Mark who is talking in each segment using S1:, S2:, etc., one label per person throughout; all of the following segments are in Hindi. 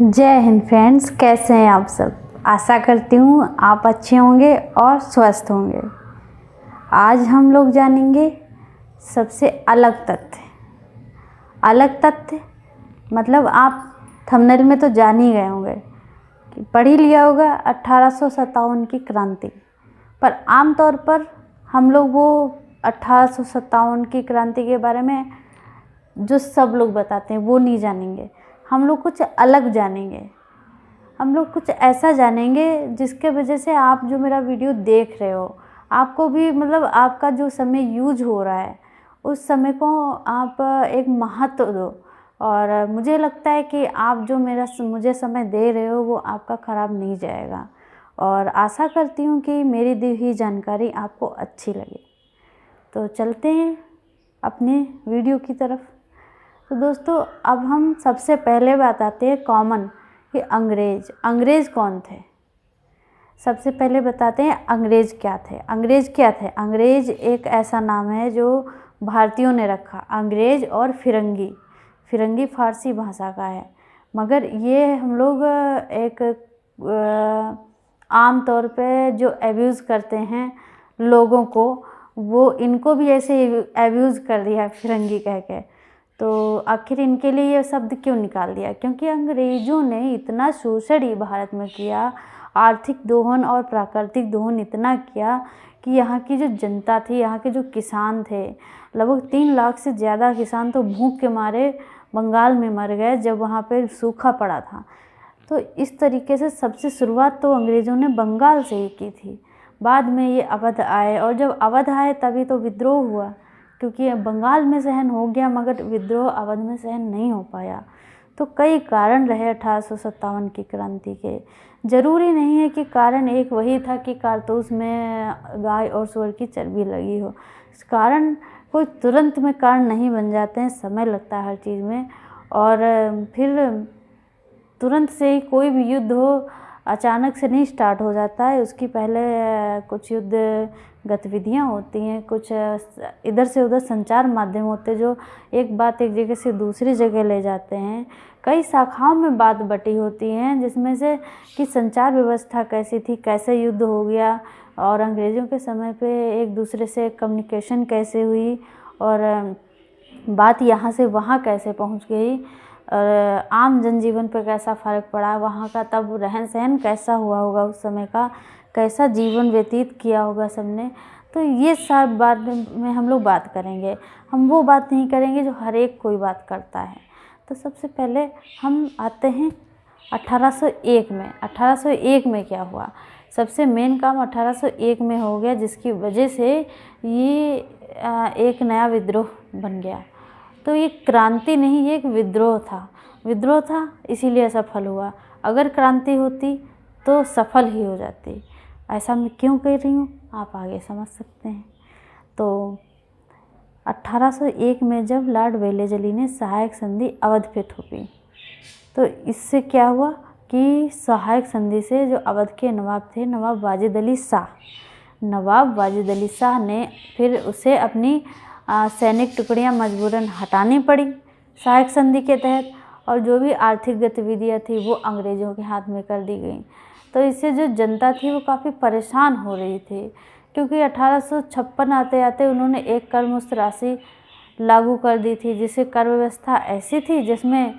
S1: जय हिंद फ्रेंड्स, कैसे हैं आप सब। आशा करती हूँ आप अच्छे होंगे और स्वस्थ होंगे। आज हम लोग जानेंगे सबसे अलग तथ्य। अलग तथ्य मतलब आप थंबनेल में तो जान ही गए होंगे कि पढ़ ही लिया होगा 1857 की क्रांति। पर आमतौर पर हम लोग वो 1857 की क्रांति के बारे में जो सब लोग बताते हैं वो नहीं जानेंगे। हम लोग कुछ अलग जानेंगे। हम लोग कुछ ऐसा जानेंगे जिसके वजह से आप जो मेरा वीडियो देख रहे हो, आपको भी मतलब आपका जो समय यूज हो रहा है उस समय को आप एक महत्व दो। और मुझे लगता है कि आप जो मुझे समय दे रहे हो वो आपका ख़राब नहीं जाएगा। और आशा करती हूँ कि मेरी दी हुई जानकारी आपको अच्छी लगे। तो चलते हैं अपने वीडियो की तरफ। तो दोस्तों, अब हम सबसे पहले बात आते हैं कॉमन कि अंग्रेज़ कौन थे। सबसे पहले बताते हैं अंग्रेज़ क्या थे। अंग्रेज़ एक ऐसा नाम है जो भारतीयों ने रखा। अंग्रेज़ और फिरंगी फ़ारसी भाषा का है, मगर ये हम लोग एक आम तौर पे जो एब्यूज़ करते हैं लोगों को, वो इनको भी ऐसे एब्यूज़ कर दिया फिरंगी कह के। तो आखिर इनके लिए ये शब्द क्यों निकाल दिया? क्योंकि अंग्रेज़ों ने इतना शोषण ही भारत में किया, आर्थिक दोहन और प्राकृतिक दोहन इतना किया कि यहाँ की जो जनता थी, यहाँ के जो किसान थे, लगभग 3 लाख से ज़्यादा किसान तो भूख के मारे बंगाल में मर गए जब वहाँ पे सूखा पड़ा था। तो इस तरीके से सबसे शुरुआत तो अंग्रेज़ों ने बंगाल से ही की थी। बाद में ये अवध आए, और जब अवध आए तभी तो विद्रोह हुआ, क्योंकि बंगाल में सहन हो गया मगर विद्रोह अवध में सहन नहीं हो पाया। तो कई कारण रहे 1857 की क्रांति के। ज़रूरी नहीं है कि कारण एक वही था कि कारतूस में गाय और सूअर की चर्बी लगी हो। कारण कोई तुरंत में कारण नहीं बन जाते हैं, समय लगता है हर चीज़ में। और फिर तुरंत से ही कोई भी युद्ध हो अचानक से नहीं स्टार्ट हो जाता है। उसकी पहले कुछ युद्ध गतिविधियाँ होती हैं, कुछ इधर से उधर संचार माध्यम होते हैं जो एक बात एक जगह से दूसरी जगह ले जाते हैं। कई शाखाओं में बात बटी होती हैं, जिसमें से कि संचार व्यवस्था कैसी थी, कैसे युद्ध हो गया, और अंग्रेज़ों के समय पे एक दूसरे से कम्युनिकेशन कैसे हुई, और बात यहाँ से वहाँ कैसे पहुँच गई, और आम जनजीवन पर कैसा फ़र्क पड़ा, वहाँ का तब रहन सहन कैसा हुआ होगा, उस समय का कैसा जीवन व्यतीत किया होगा सबने। तो ये सब बात में हम लोग बात करेंगे। हम वो बात नहीं करेंगे जो हर एक कोई बात करता है। तो सबसे पहले हम आते हैं 1801 में। 1801 में क्या हुआ? सबसे मेन काम 1801 में हो गया, जिसकी वजह से ये एक नया विद्रोह बन गया। तो ये क्रांति नहीं, ये एक विद्रोह था इसीलिए सफल हुआ। अगर क्रांति होती तो सफल ही हो जाती। ऐसा मैं क्यों कह रही हूँ आप आगे समझ सकते हैं। तो 1801 में जब लॉर्ड वेलेस्ली ने सहायक संधि अवध पे थोपी, तो इससे क्या हुआ कि सहायक संधि से जो अवध के नवाब थे, नवाब वाजिद अली शाह ने फिर उसे अपनी सैनिक टुकड़ियाँ मजबूरन हटानी पड़ी सहायक संधि के तहत, और जो भी आर्थिक गतिविधियाँ थी वो अंग्रेज़ों के हाथ में कर दी गई। तो इससे जो जनता थी वो काफ़ी परेशान हो रही थी, क्योंकि 1856 आते आते उन्होंने एक कर मुक्त राशि लागू कर दी थी, जिससे कर व्यवस्था ऐसी थी जिसमें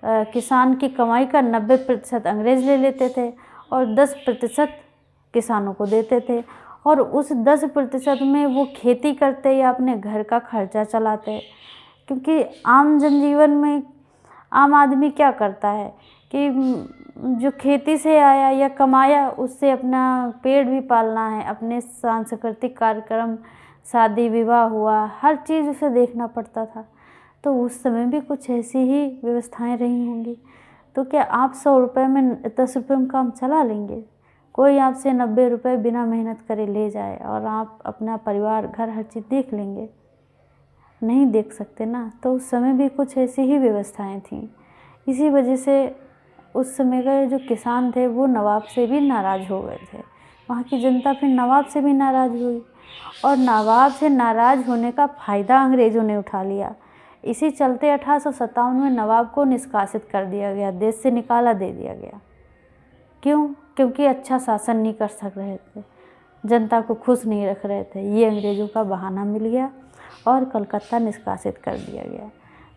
S1: किसान की कमाई का 90% अंग्रेज़ ले लेते थे और 10% किसानों को देते थे, और उस 10% में वो खेती करते या अपने घर का खर्चा चलाते। क्योंकि आम जनजीवन में आम आदमी क्या करता है कि जो खेती से आया या कमाया उससे अपना पेट भी पालना है, अपने सांस्कृतिक कार्यक्रम, शादी विवाह हुआ, हर चीज़ उसे देखना पड़ता था। तो उस समय भी कुछ ऐसी ही व्यवस्थाएं रही होंगी। तो क्या आप 100 रुपये में 10 रुपये में काम चला लेंगे? कोई आपसे 90 रुपये बिना मेहनत करे ले जाए और आप अपना परिवार, घर, हर चीज़ देख लेंगे? नहीं देख सकते ना। तो उस समय भी कुछ ऐसी ही व्यवस्थाएं थीं। इसी वजह से उस समय के जो किसान थे वो नवाब से भी नाराज़ हो गए थे। वहाँ की जनता फिर नवाब से भी नाराज़ हुई, और नवाब से नाराज़ होने का फ़ायदा अंग्रेज़ों ने उठा लिया। इसी चलते 1857 में नवाब को निष्कासित कर दिया गया, देश से निकाला दे दिया गया। क्यों? क्योंकि अच्छा शासन नहीं कर सक रहे थे, जनता को खुश नहीं रख रहे थे। ये अंग्रेज़ों का बहाना मिल गया और कलकत्ता निष्कासित कर दिया गया।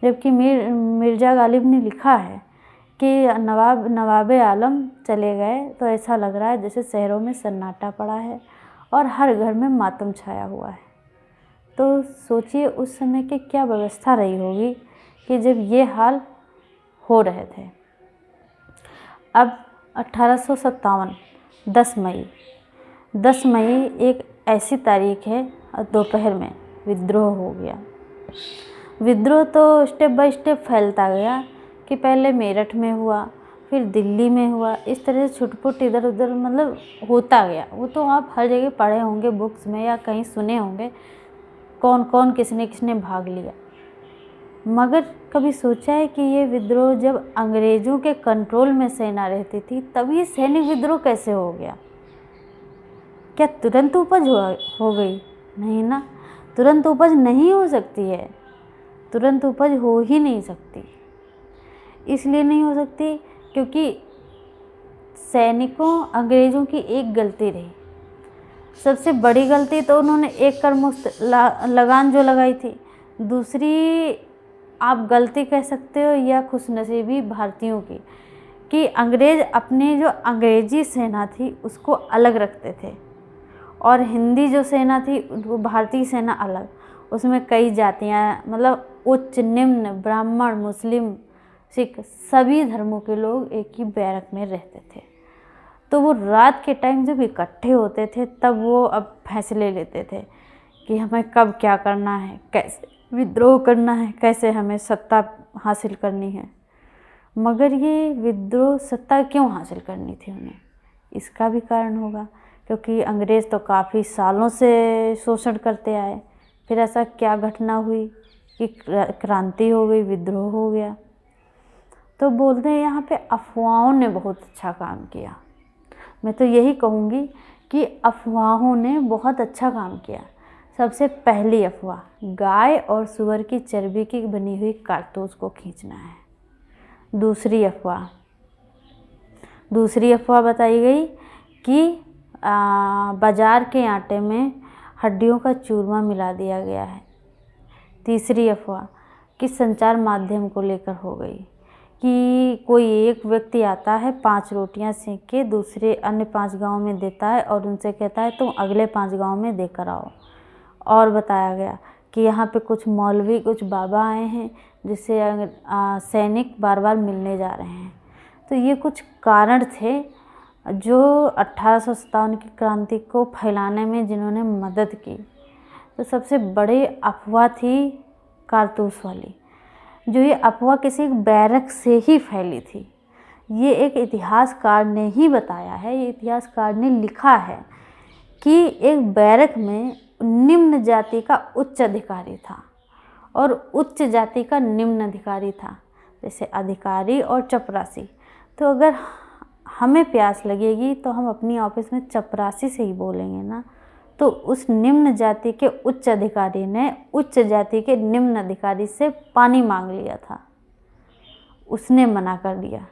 S1: जबकि मिर्ज़ा गालिब ने लिखा है कि नवाब आलम चले गए तो ऐसा लग रहा है जैसे शहरों में सन्नाटा पड़ा है और हर घर में मातम छाया हुआ है। तो सोचिए उस समय की क्या व्यवस्था रही होगी कि जब ये हाल हो रहे थे। अब 1857 10 मई एक ऐसी तारीख है, दोपहर में विद्रोह हो गया। विद्रोह तो स्टेप बाय स्टेप फैलता गया कि पहले मेरठ में हुआ, फिर दिल्ली में हुआ, इस तरह से छुटपुट इधर उधर मतलब होता गया। वो तो आप हर जगह पढ़े होंगे बुक्स में या कहीं सुने होंगे, कौन कौन किसने भाग लिया। मगर कभी सोचा है कि ये विद्रोह जब अंग्रेज़ों के कंट्रोल में सेना रहती थी तब ये सैनिक विद्रोह कैसे हो गया? क्या तुरंत उपज हो गई? नहीं ना, तुरंत उपज नहीं हो सकती है, तुरंत उपज हो ही नहीं सकती। इसलिए नहीं हो सकती क्योंकि सैनिकों अंग्रेज़ों की एक गलती रही, सबसे बड़ी गलती तो उन्होंने एक करमुक्त लगान जो लगाई थी। दूसरी आप गलती कह सकते हो या खुशनसीबी भारतीयों की कि अंग्रेज़ अपनी जो अंग्रेज़ी सेना थी उसको अलग रखते थे और हिंदी जो सेना थी वो भारतीय सेना अलग। उसमें कई जातियाँ मतलब उच्च निम्न ब्राह्मण मुस्लिम सिख सभी धर्मों के लोग एक ही बैरक में रहते थे। तो वो रात के टाइम जब इकट्ठे होते थे तब वो अब फैसले लेते थे कि हमें कब क्या करना है, कैसे विद्रोह करना है, कैसे हमें सत्ता हासिल करनी है। मगर ये विद्रोह सत्ता क्यों हासिल करनी थी उन्हें? इसका भी कारण होगा क्योंकि अंग्रेज़ तो काफ़ी सालों से शोषण करते आए। फिर ऐसा क्या घटना हुई कि क्रांति हो गई, विद्रोह हो गया। तो बोलते हैं यहाँ पे अफवाहों ने बहुत अच्छा काम किया। मैं तो यही कहूँगी कि अफवाहों ने बहुत अच्छा काम किया। सबसे पहली अफवाह, गाय और सूअर की चर्बी की बनी हुई कारतूस को खींचना है। दूसरी अफवाह बताई गई कि बाजार के आटे में हड्डियों का चूरमा मिला दिया गया है। तीसरी अफवाह कि संचार माध्यम को लेकर हो गई कि कोई एक व्यक्ति आता है 5 रोटियां सेंक के दूसरे अन्य 5 गांव में देता है और उनसे कहता है तुम अगले 5 गांव में देकर आओ। और बताया गया कि यहाँ पे कुछ मौलवी कुछ बाबा आए हैं जिससे सैनिक बार बार मिलने जा रहे हैं। तो ये कुछ कारण थे जो 1857 की क्रांति को फैलाने में जिन्होंने मदद की। तो सबसे बड़ी अफवाह थी कारतूस वाली, जो ये अफवाह किसी बैरक से ही फैली थी। ये एक इतिहासकार ने ही बताया है, ये इतिहासकार ने लिखा है कि एक बैरक में निम्न जाति का उच्च अधिकारी था और उच्च जाति का निम्न अधिकारी था, जैसे अधिकारी और चपरासी। तो अगर हमें प्यास लगेगी तो हम अपनी ऑफिस में चपरासी से ही बोलेंगे ना। तो उस निम्न जाति के उच्च अधिकारी ने उच्च जाति के निम्न अधिकारी से पानी मांग लिया था। उसने मना कर दिया।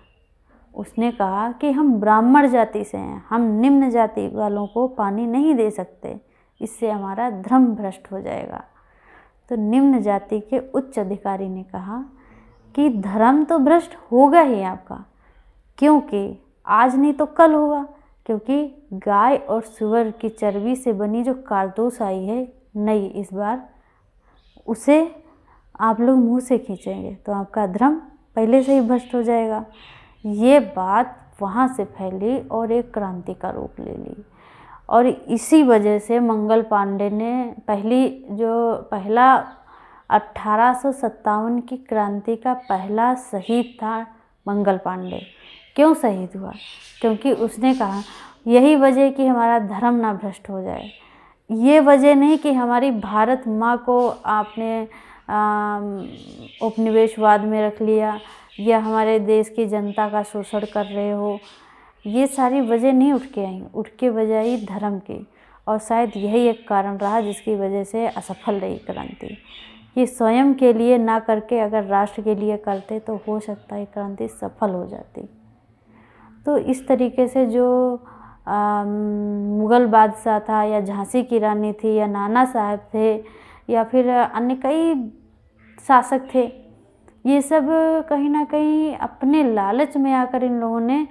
S1: उसने कहा कि हम ब्राह्मण जाति से हैं, हम निम्न जाति वालों को पानी नहीं दे सकते, इससे हमारा धर्म भ्रष्ट हो जाएगा। तो निम्न जाति के उच्च अधिकारी ने कहा कि धर्म तो भ्रष्ट होगा ही आपका, क्योंकि आज नहीं तो कल होगा, क्योंकि गाय और सूअर की चर्बी से बनी जो कारतूस आई है नई इस बार, उसे आप लोग मुंह से खींचेंगे तो आपका धर्म पहले से ही भ्रष्ट हो जाएगा। ये बात वहाँ से फैली और एक क्रांति का रूप ले ली। और इसी वजह से मंगल पांडे ने पहला 1857 की क्रांति का पहला शहीद था मंगल पांडे। क्यों शहीद हुआ? क्योंकि उसने कहा यही वजह कि हमारा धर्म ना भ्रष्ट हो जाए। ये वजह नहीं कि हमारी भारत माँ को आपने उपनिवेशवाद में रख लिया या हमारे देश की जनता का शोषण कर रहे हो। ये सारी वजह नहीं उठ के आई, उठ के वजह आई धर्म की। और शायद यही एक कारण रहा जिसकी वजह से असफल रही क्रांति, ये स्वयं के लिए ना करके अगर राष्ट्र के लिए करते तो हो सकता है क्रांति सफल हो जाती। तो इस तरीके से जो मुग़ल बादशाह था या झांसी की रानी थी या नाना साहब थे या फिर अन्य कई शासक थे, ये सब कहीं ना कहीं अपने लालच में आकर इन लोगों ने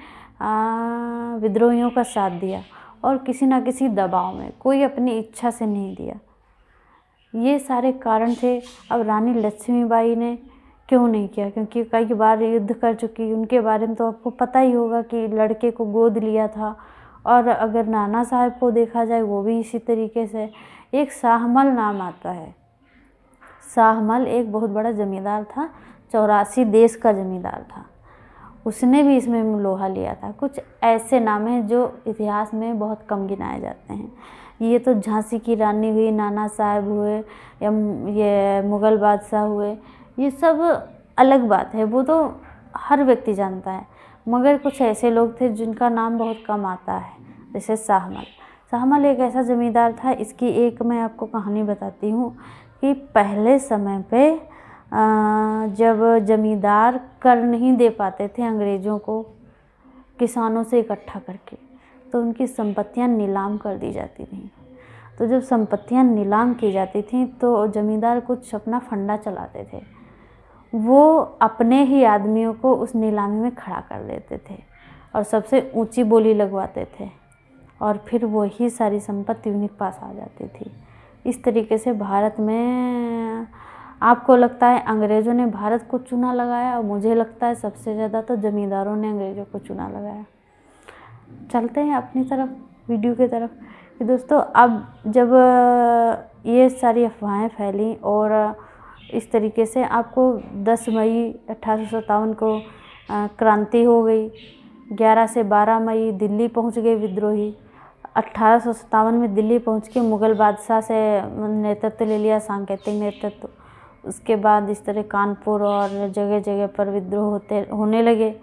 S1: विद्रोहियों का साथ दिया और किसी न किसी दबाव में, कोई अपनी इच्छा से नहीं दिया। ये सारे कारण थे। अब रानी लक्ष्मीबाई ने क्यों नहीं किया, क्योंकि कई बार युद्ध कर चुकी, उनके बारे में तो आपको पता ही होगा कि लड़के को गोद लिया था। और अगर नाना साहब को देखा जाए वो भी इसी तरीके से। एक शाहमल नाम आता है, शाहमल एक बहुत बड़ा जमींदार था, 84 देश का जमींदार था, उसने भी इसमें लोहा लिया था। कुछ ऐसे नाम हैं जो इतिहास में बहुत कम गिनाए जाते हैं। ये तो झांसी की रानी हुई, नाना साहब हुए या ये मुग़ल बादशाह हुए, ये सब अलग बात है, वो तो हर व्यक्ति जानता है। मगर कुछ ऐसे लोग थे जिनका नाम बहुत कम आता है, जैसे शाहमल। शाहमल एक ऐसा ज़मींदार था। इसकी एक मैं आपको कहानी बताती हूँ कि पहले समय पे जब ज़मींदार कर नहीं दे पाते थे अंग्रेज़ों को किसानों से इकट्ठा करके, तो उनकी संपत्तियां नीलाम कर दी जाती थी। तो जब संपत्तियां नीलाम की जाती थी तो ज़मींदार कुछ अपना फंडा चलाते थे, वो अपने ही आदमियों को उस नीलामी में खड़ा कर देते थे और सबसे ऊंची बोली लगवाते थे और फिर वही सारी संपत्ति उन्हीं के पास आ जाती थी। इस तरीके से भारत में आपको लगता है अंग्रेज़ों ने भारत को चूना लगाया, और मुझे लगता है सबसे ज़्यादा तो ज़मींदारों ने अंग्रेज़ों को चूना लगाया। चलते हैं अपनी तरफ, वीडियो की तरफ कि दोस्तों अब जब ये सारी अफवाहें फैली और इस तरीके से आपको 10 मई 1857 को क्रांति हो गई। 11 से 12 मई दिल्ली पहुंच गए विद्रोही। 1857 में दिल्ली पहुंच के मुग़ल बादशाह से नेतृत्व ले लिया, सांकेतिक नेतृत्व। उसके बाद इस तरह कानपुर और जगह जगह पर विद्रोह होने लगे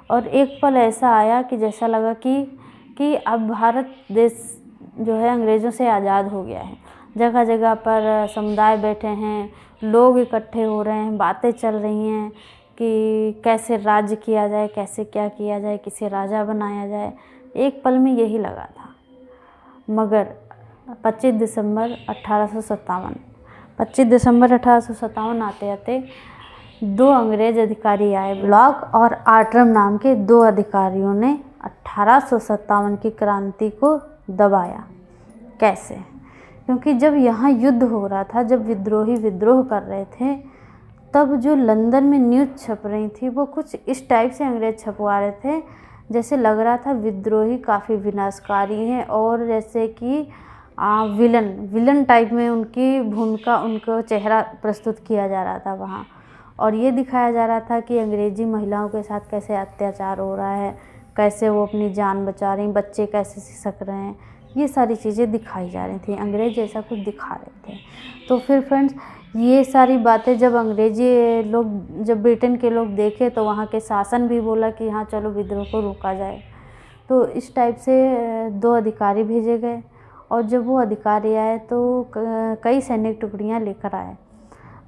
S1: और एक पल ऐसा आया कि जैसा लगा कि अब भारत देश जो है अंग्रेज़ों से आज़ाद हो गया है। जगह जगह पर समुदाय बैठे हैं, लोग इकट्ठे हो रहे हैं, बातें चल रही हैं कि कैसे राज्य किया जाए, कैसे क्या किया जाए, किसे राजा बनाया जाए। एक पल में यही लगा था। मगर 25 दिसंबर 1857 आते आते 2 अंग्रेज़ अधिकारी आए, ब्लॉक और आर्ट्रम नाम के 2 अधिकारियों ने 1857 की क्रांति को दबाया। कैसे? क्योंकि जब यहाँ युद्ध हो रहा था, जब विद्रोही विद्रोह कर रहे थे, तब जो लंदन में न्यूज़ छप रही थी वो कुछ इस टाइप से अंग्रेज़ छपवा रहे थे, जैसे लग रहा था विद्रोही काफ़ी विनाशकारी हैं और जैसे कि विलन टाइप में उनकी भूमिका, उनका चेहरा प्रस्तुत किया जा रहा था वहाँ। और ये दिखाया जा रहा था कि अंग्रेज़ी महिलाओं के साथ कैसे अत्याचार हो रहा है, कैसे वो अपनी जान बचा रही, बच्चे कैसे सिसक रहे हैं, ये सारी चीज़ें दिखाई जा रही थी। अंग्रेज़ ऐसा कुछ दिखा रहे थे। तो फिर फ्रेंड्स, ये सारी बातें जब अंग्रेज़ी लोग, जब ब्रिटेन के लोग देखे तो वहाँ के शासन भी बोला कि हाँ चलो विद्रोह को रोका जाए। तो इस टाइप से 2 अधिकारी भेजे गए और जब वो अधिकारी आए तो कई सैनिक टुकड़ियाँ लेकर आए।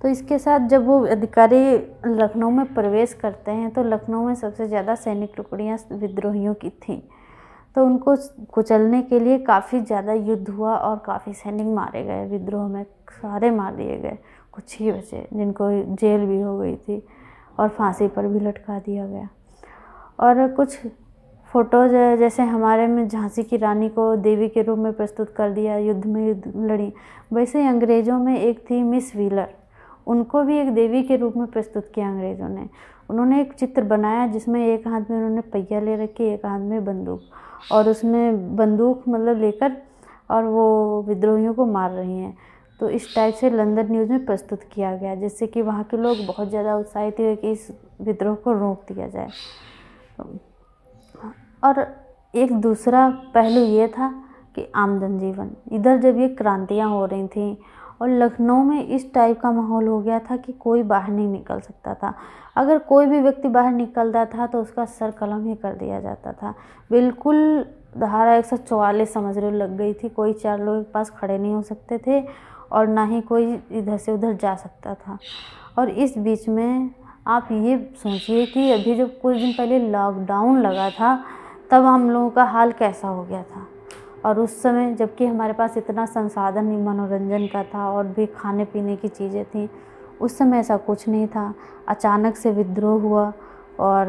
S1: तो इसके साथ जब वो अधिकारी लखनऊ में प्रवेश करते हैं तो लखनऊ में सबसे ज़्यादा सैनिक टुकड़ियाँ विद्रोहियों की थीं। तो उनको कुचलने के लिए काफ़ी ज़्यादा युद्ध हुआ और काफ़ी सैनिक मारे गए विद्रोह में, सारे मार दिए गए, कुछ ही बचे जिनको जेल भी हो गई थी और फांसी पर भी लटका दिया गया। और कुछ फ़ोटोज़ जैसे हमारे में झांसी की रानी को देवी के रूप में प्रस्तुत कर दिया, युद्ध में युद्ध लड़ी, वैसे ही अंग्रेज़ों में एक थी मिस व्हीलर, उनको भी एक देवी के रूप में प्रस्तुत किया अंग्रेज़ों ने। उन्होंने एक चित्र बनाया जिसमें एक हाथ में उन्होंने पहिया ले रखी, एक हाथ में बंदूक, और उसमें बंदूक मतलब लेकर और वो विद्रोहियों को मार रही हैं। तो इस टाइप से लंदन न्यूज़ में प्रस्तुत किया गया, जिससे कि वहाँ के लोग बहुत ज़्यादा उत्साहित हुए कि इस विद्रोह को रोक दिया जाए। और एक दूसरा पहलू ये था कि आम जनजीवन, इधर जब ये क्रांतियाँ हो रही थी और लखनऊ में इस टाइप का माहौल हो गया था कि कोई बाहर नहीं निकल सकता था। अगर कोई भी व्यक्ति बाहर निकलता था तो उसका सर कलम ही कर दिया जाता था। बिल्कुल धारा 144 समझ लो लग गई थी, कोई 4 लोगों के पास खड़े नहीं हो सकते थे और ना ही कोई इधर से उधर जा सकता था। और इस बीच में आप ये सोचिए कि अभी जब कुछ दिन पहले लॉकडाउन लगा था, तब हम लोगों का हाल कैसा हो गया था। और उस समय जबकि हमारे पास इतना संसाधन नहीं मनोरंजन का था और भी खाने पीने की चीज़ें थी, उस समय ऐसा कुछ नहीं था। अचानक से विद्रोह हुआ और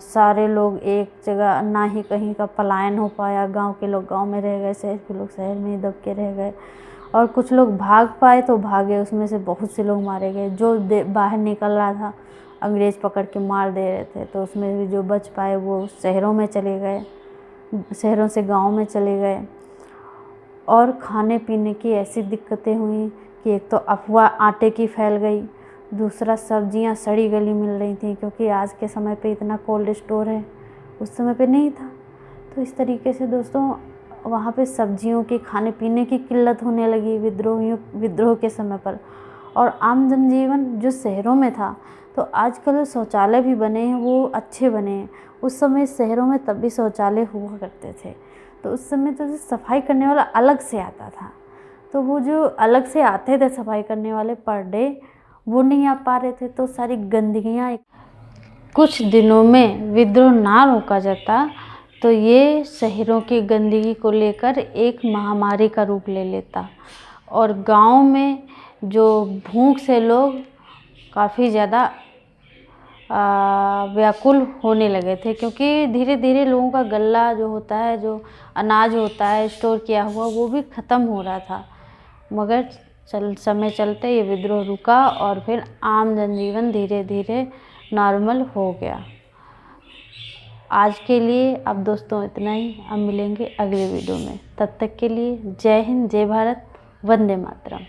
S1: सारे लोग एक जगह, ना ही कहीं का पलायन हो पाया। गांव के लोग गांव में रह गए, शहर के लोग शहर में ही दब के रह गए, और कुछ लोग भाग पाए तो भागे, उसमें से बहुत से लोग मारे गए। जो बाहर निकल रहा था अंग्रेज़ पकड़ के मार दे रहे थे, तो उसमें भी जो बच पाए वो शहरों में चले गए, शहरों से गांव में चले गए। और खाने पीने की ऐसी दिक्कतें हुई कि एक तो अफवाह आटे की फैल गई, दूसरा सब्जियां सड़ी गली मिल रही थी, क्योंकि आज के समय पे इतना कोल्ड स्टोर है, उस समय पे नहीं था। तो इस तरीके से दोस्तों वहाँ पे सब्जियों की, खाने पीने की किल्लत होने लगी विद्रोह के समय पर। और आम जनजीवन जो शहरों में था, तो आजकल जो शौचालय भी बने हैं वो अच्छे बने हैं। उस समय शहरों में तब भी शौचालय हुआ करते थे, तो उस समय तो सफाई करने वाला अलग से आता था। तो वो जो अलग से आते थे सफाई करने वाले पर डे, वो नहीं आ पा रहे थे, तो सारी गंदगियाँ। कुछ दिनों में विद्रोह ना रोका जाता तो ये शहरों की गंदगी को लेकर एक महामारी का रूप ले लेता, और गांव में जो भूख से लोग काफ़ी ज़्यादा व्याकुल होने लगे थे, क्योंकि धीरे धीरे लोगों का गल्ला जो होता है, जो अनाज होता है स्टोर किया हुआ, वो भी ख़त्म हो रहा था। मगर समय चलते ये विद्रोह रुका और फिर आम जनजीवन धीरे धीरे नॉर्मल हो गया। आज के लिए अब दोस्तों इतना ही। अब मिलेंगे अगले वीडियो में, तब तक के लिए जय हिंद, जय भारत, वंदे मातरम।